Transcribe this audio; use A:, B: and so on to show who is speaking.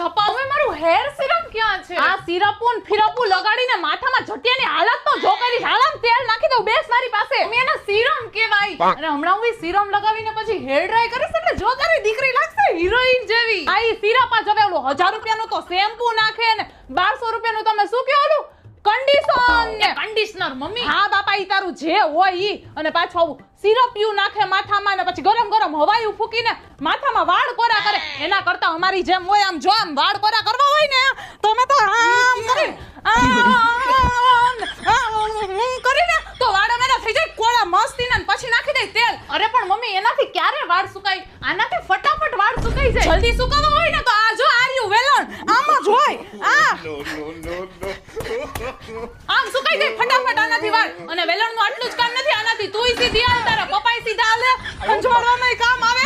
A: છપા હવે મારું hair serum ક્યાં છે? આ સિરપુન ફિરપુ લગાડીને માથામાં જટિયાની હાલત તો જો કરી હાલમ તેલ નાખી દઉં બેસ મારી પાસે. મમ્મી એના સિરમ કહેવાય. અને હમણાં હું સિરમ લગાવીને પછી હેર ડ્રાય કરીશ એટલે જો તારી દીકરી લાગશે હિરોઈન જેવી. આ ઈ સિરપ આ જવે ઓલું 1000 રૂપિયાનું તો શેમ્પુ નાખે ને 1200 રૂપિયાનું તમે શું કહો ઓલું કન્ડિશનર મમ્મી. હા બાપા ઈ તારું જે હોય ઈ. અને પાછું આવું સિરપિયું નાખે માથામાં ને પછી ગરમ ગરમ હવાયું ફૂકીને માથામાં વાળ કોરા કરે. એના કરતા અમારી જેમ હોય આમ જો આમ વાળ કોરા કરવા હોય ને તો અમે તો આમ કરીને તો વાળ અમારા થઈ જાય કોરા મસ્તીના ને પછી નાખી દે તેલ. અરે પણ મમ્મી એનાથી ક્યારે વાળ સુકાય? આનાથી ફટાફટ વાળ સુકાઈ જાય. જલ્દી સુકાવા હોય ને તો આ જો આર્યું વેલણ આમ જ હોય. આમ સુકાઈ જાય ફટાફટ આનાથી વાળ. અને વેલણનું આટલું જ કામ નથી આનાથી તુંય સીધી હાલ તારા પપ્પાય સીધા હાલે. અંજવાળવામાં કામ આવે.